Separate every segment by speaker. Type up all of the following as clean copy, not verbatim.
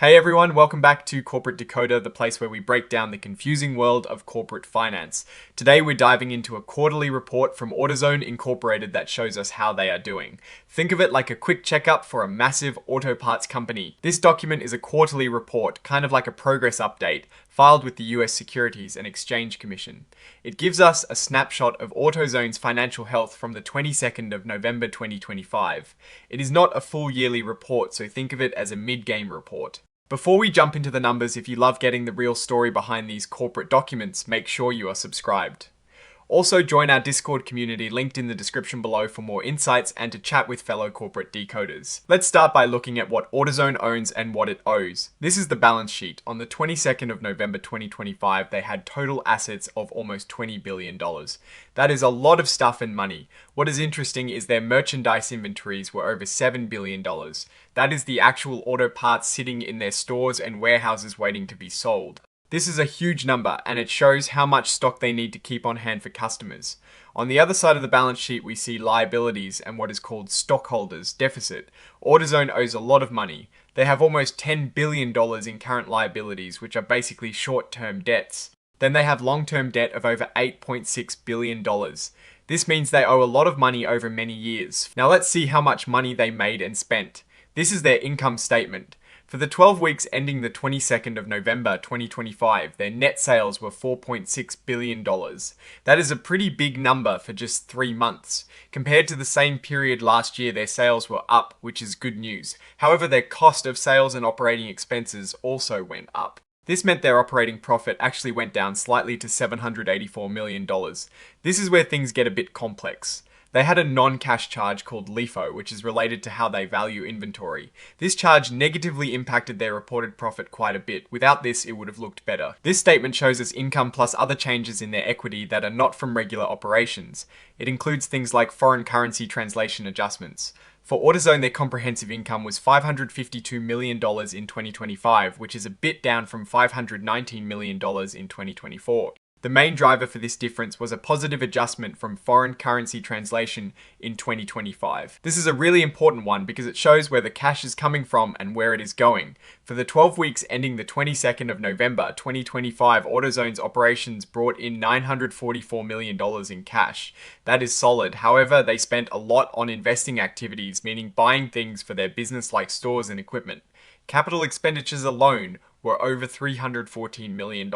Speaker 1: Hey everyone, welcome back to Corporate Decoder, the place where we break down the confusing world of corporate finance. Today we're diving into a quarterly report from AUTOZONE Inc. that shows us how they are doing. Think of it like a quick checkup for a massive auto parts company. This document is a quarterly report, kind of like a progress update, filed with the US Securities and Exchange Commission. It gives us a snapshot of AUTOZONE's financial health from the 22nd of November 2025. It is not a full yearly report, so think of it as a mid-game report. Before we jump into the numbers, if you love getting the real story behind these corporate documents, make sure you are subscribed. Also, join our Discord community linked in the description below for more insights and to chat with fellow corporate decoders. Let's start by looking at what AUTOZONE owns and what it owes. This is the balance sheet. On the 22nd of November 2025, they had total assets of almost $20 billion. That is a lot of stuff and money. What is interesting is their merchandise inventories were over $7 billion. That is the actual auto parts sitting in their stores and warehouses waiting to be sold. This is a huge number, and it shows how much stock they need to keep on hand for customers. On the other side of the balance sheet, we see liabilities and what is called stockholders' deficit. AUTOZONE owes a lot of money. They have almost $10 billion in current liabilities, which are basically short-term debts. Then they have long-term debt of over $8.6 billion. This means they owe a lot of money over many years. Now let's see how much money they made and spent. This is their income statement. For the 12 weeks ending the 22nd of November 2025, their net sales were $4.6 billion. That is a pretty big number for just 3 months. Compared to the same period last year, their sales were up, which is good news. However, their cost of sales and operating expenses also went up. This meant their operating profit actually went down slightly to $784 million. This is where things get a bit complex. They had a non-cash charge called LIFO, which is related to how they value inventory. This charge negatively impacted their reported profit quite a bit. Without this, it would have looked better. This statement shows us income plus other changes in their equity that are not from regular operations. It includes things like foreign currency translation adjustments. For AUTOZONE, their comprehensive income was $552 million in 2025, which is a bit down from $519 million in 2024. The main driver for this difference was a positive adjustment from foreign currency translation in 2025. This is a really important one because it shows where the cash is coming from and where it is going. For the 12 weeks ending the 22nd of November 2025, AUTOZONE's operations brought in $944 million in cash. That is solid. However, they spent a lot on investing activities, meaning buying things for their business like stores and equipment. Capital expenditures alone were over $314 million.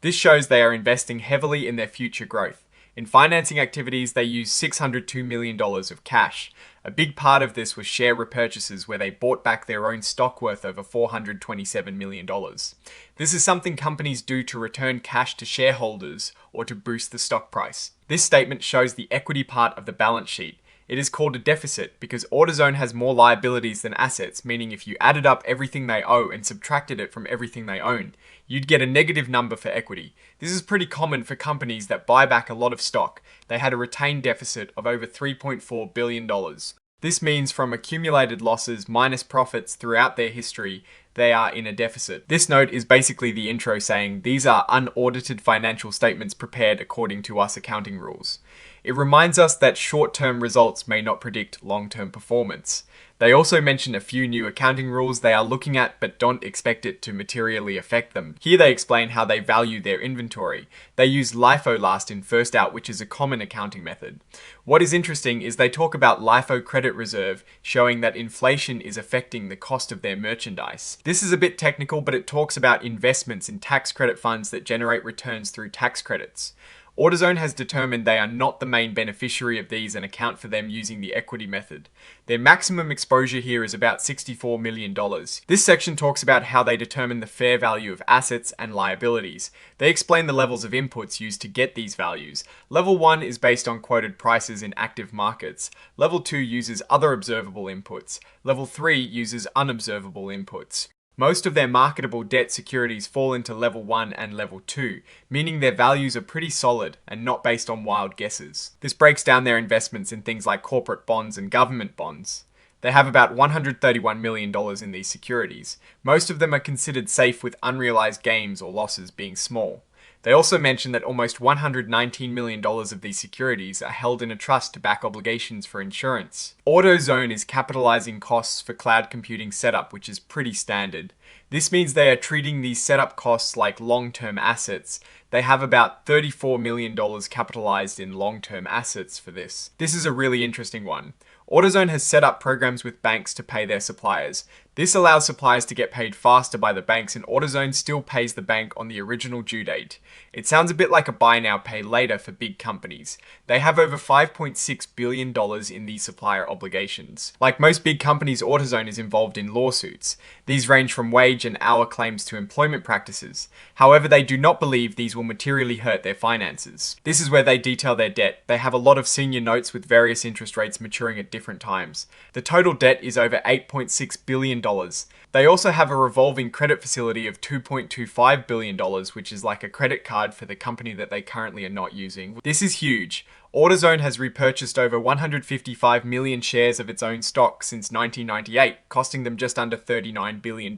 Speaker 1: This shows they are investing heavily in their future growth. In financing activities, they used $602 million of cash. A big part of this was share repurchases where they bought back their own stock worth over $427 million. This is something companies do to return cash to shareholders or to boost the stock price. This statement shows the equity part of the balance sheet. It is called a deficit because AUTOZONE has more liabilities than assets, meaning if you added up everything they owe and subtracted it from everything they own, you'd get a negative number for equity. This is pretty common for companies that buy back a lot of stock. They had a retained deficit of over $3.4 billion. This means from accumulated losses minus profits throughout their history, they are in a deficit. This note is basically the intro saying these are unaudited financial statements prepared according to us accounting rules. It reminds us that short-term results may not predict long-term performance. They also mention a few new accounting rules they are looking at but don't expect it to materially affect them. Here they explain how they value their inventory. They use LIFO, last in first out, which is a common accounting method. What is interesting is they talk about LIFO credit reserve, showing that inflation is affecting the cost of their merchandise. This is a bit technical, but it talks about investments in tax credit funds that generate returns through tax credits. AUTOZONE has determined they are not the main beneficiary of these and account for them using the equity method. Their maximum exposure here is about $64 million. This section talks about how they determine the fair value of assets and liabilities. They explain the levels of inputs used to get these values. Level 1 is based on quoted prices in active markets. Level 2 uses other observable inputs. Level 3 uses unobservable inputs. Most of their marketable debt securities fall into level 1 and level 2, meaning their values are pretty solid and not based on wild guesses. This breaks down their investments in things like corporate bonds and government bonds. They have about $131 million in these securities. Most of them are considered safe with unrealized gains or losses being small. They also mention that almost $119 million of these securities are held in a trust to back obligations for insurance. AUTOZONE is capitalizing costs for cloud computing setup, which is pretty standard. This means they are treating these setup costs like long-term assets. They have about $34 million capitalized in long-term assets for this. This is a really interesting one. AUTOZONE has set up programs with banks to pay their suppliers. This allows suppliers to get paid faster by the banks, and AUTOZONE still pays the bank on the original due date. It sounds a bit like a buy now, pay later for big companies. They have over $5.6 billion in these supplier obligations. Like most big companies, AUTOZONE is involved in lawsuits. These range from wage and hour claims to employment practices. However, they do not believe these will materially hurt their finances. This is where they detail their debt. They have a lot of senior notes with various interest rates maturing at different times. The total debt is over $8.6 billion. They also have a revolving credit facility of $2.25 billion, which is like a credit card for the company that they currently are not using. This is huge. AUTOZONE has repurchased over 155 million shares of its own stock since 1998, costing them just under $39 billion.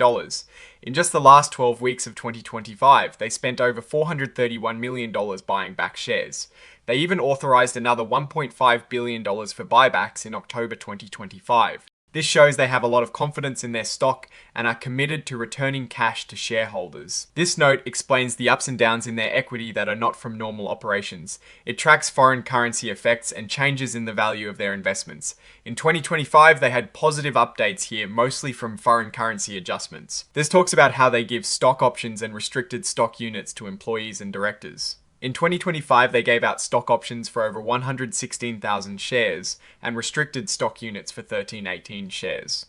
Speaker 1: In just the last 12 weeks of 2025, they spent over $431 million buying back shares. They even authorized another $1.5 billion for buybacks in October 2025. This shows they have a lot of confidence in their stock and are committed to returning cash to shareholders. This note explains the ups and downs in their equity that are not from normal operations. It tracks foreign currency effects and changes in the value of their investments. In 2025, they had positive updates here, mostly from foreign currency adjustments. This talks about how they give stock options and restricted stock units to employees and directors. In 2025, they gave out stock options for over 116,000 shares and restricted stock units for 1318 shares.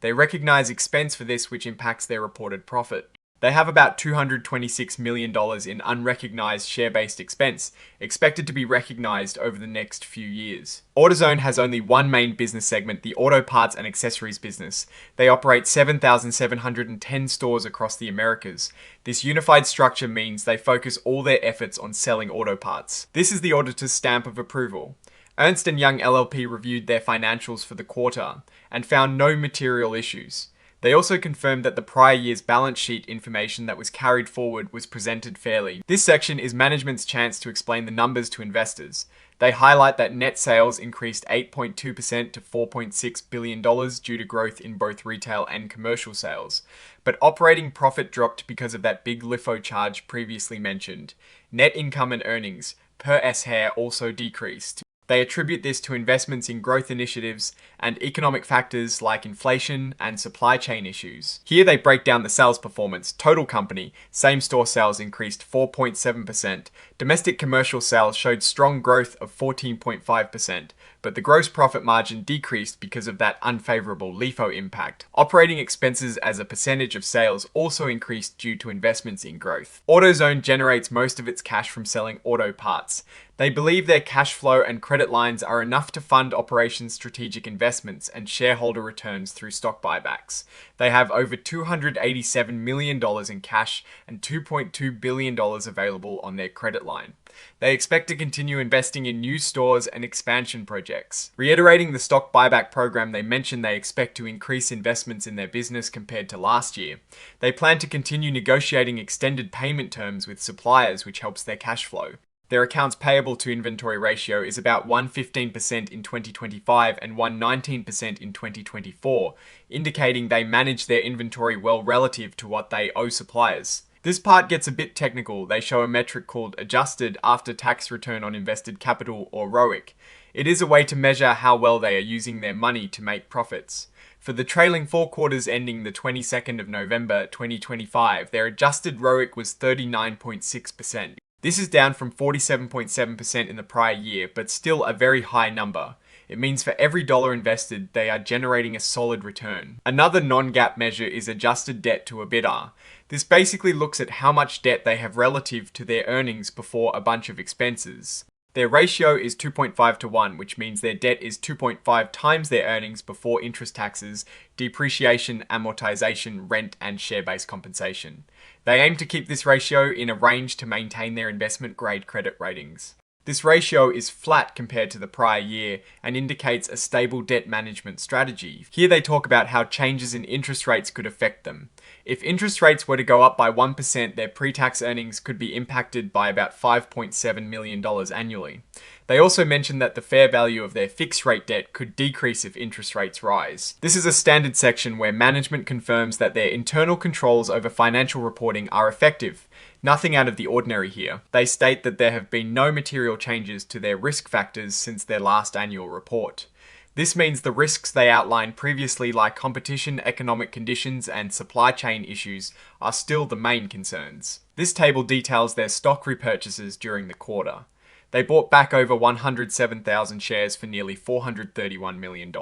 Speaker 1: They recognize expense for this, which impacts their reported profit. They have about $226 million in unrecognized share-based expense, expected to be recognized over the next few years. AUTOZONE has only one main business segment, the auto parts and accessories business. They operate 7,710 stores across the Americas. This unified structure means they focus all their efforts on selling auto parts. This is the auditor's stamp of approval. Ernst & Young LLP reviewed their financials for the quarter and found no material issues. They also confirmed that the prior year's balance sheet information that was carried forward was presented fairly. This section is management's chance to explain the numbers to investors. They highlight that net sales increased 8.2% to $4.6 billion due to growth in both retail and commercial sales. But operating profit dropped because of that big LIFO charge previously mentioned. Net income and earnings per S-hair also decreased. They attribute this to investments in growth initiatives and economic factors like inflation and supply chain issues. Here they break down the sales performance. Total company, same-store sales increased 4.7%. Domestic commercial sales showed strong growth of 14.5%, but the gross profit margin decreased because of that unfavorable LIFO impact. Operating expenses as a percentage of sales also increased due to investments in growth. AUTOZONE generates most of its cash from selling auto parts. They believe their cash flow and credit lines are enough to fund operations strategic investments and shareholder returns through stock buybacks. They have over $287 million in cash and $2.2 billion available on their credit line. They expect to continue investing in new stores and expansion projects. Reiterating the stock buyback program, they mention they expect to increase investments in their business compared to last year. They plan to continue negotiating extended payment terms with suppliers, which helps their cash flow. Their accounts payable to inventory ratio is about 115% in 2025 and 119% in 2024, indicating they manage their inventory well relative to what they owe suppliers. This part gets a bit technical. They show a metric called Adjusted After-Tax Return on Invested Capital, or ROIC. It is a way to measure how well they are using their money to make profits. For the trailing 4 quarters ending the 22nd of November 2025, their adjusted ROIC was 39.6%. This is down from 47.7% in the prior year, but still a very high number. It means for every dollar invested, they are generating a solid return. Another non-GAAP measure is adjusted debt to EBITDA. This basically looks at how much debt they have relative to their earnings before a bunch of expenses. Their ratio is 2.5 to 1, which means their debt is 2.5 times their earnings before interest taxes, depreciation, amortization, rent, and share-based compensation. They aim to keep this ratio in a range to maintain their investment-grade credit ratings. This ratio is flat compared to the prior year and indicates a stable debt management strategy. Here they talk about how changes in interest rates could affect them. If interest rates were to go up by 1%, their pre-tax earnings could be impacted by about $5.7 million annually. They also mentioned that the fair value of their fixed rate debt could decrease if interest rates rise. This is a standard section where management confirms that their internal controls over financial reporting are effective. Nothing out of the ordinary here. They state that there have been no material changes to their risk factors since their last annual report. This means the risks they outlined previously, like competition, economic conditions, and supply chain issues, are still the main concerns. This table details their stock repurchases during the quarter. They bought back over 107,000 shares for nearly $431 million.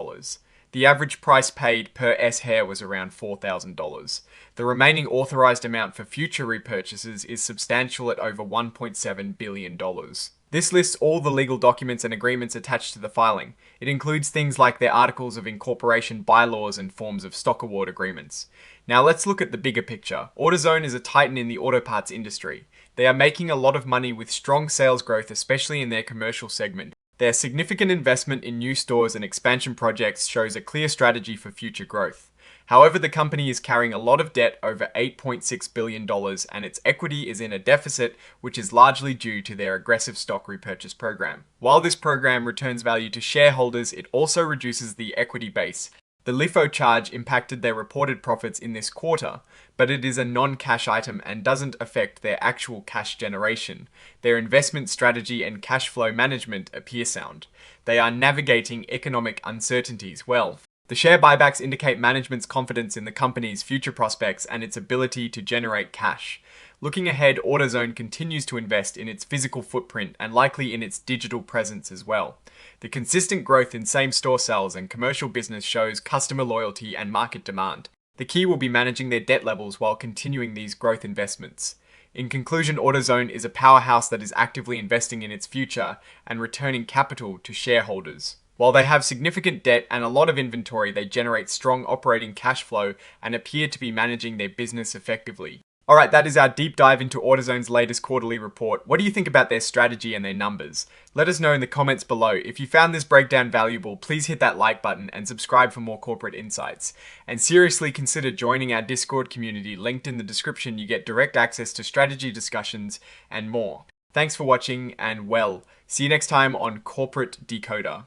Speaker 1: The average price paid per S-share was around $4,000. The remaining authorized amount for future repurchases is substantial at over $1.7 billion. This lists all the legal documents and agreements attached to the filing. It includes things like their articles of incorporation, bylaws, and forms of stock award agreements. Now let's look at the bigger picture. AUTOZONE is a titan in the auto parts industry. They are making a lot of money with strong sales growth, especially in their commercial segment. Their significant investment in new stores and expansion projects shows a clear strategy for future growth. However, the company is carrying a lot of debt, over $8.6 billion, and its equity is in a deficit, which is largely due to their aggressive stock repurchase program. While this program returns value to shareholders, it also reduces the equity base. The LIFO charge impacted their reported profits in this quarter, but it is a non-cash item and doesn't affect their actual cash generation. Their investment strategy and cash flow management appear sound. They are navigating economic uncertainties well. The share buybacks indicate management's confidence in the company's future prospects and its ability to generate cash. Looking ahead, AUTOZONE continues to invest in its physical footprint and likely in its digital presence as well. The consistent growth in same-store sales and commercial business shows customer loyalty and market demand. The key will be managing their debt levels while continuing these growth investments. In conclusion, AUTOZONE is a powerhouse that is actively investing in its future and returning capital to shareholders. While they have significant debt and a lot of inventory, they generate strong operating cash flow and appear to be managing their business effectively. Alright, that is our deep dive into AUTOZONE's latest quarterly report. What do you think about their strategy and their numbers? Let us know in the comments below. If you found this breakdown valuable, please hit that like button and subscribe for more corporate insights. And seriously consider joining our Discord community linked in the description. You get direct access to strategy discussions and more. Thanks for watching and see you next time on Corporate Decoder.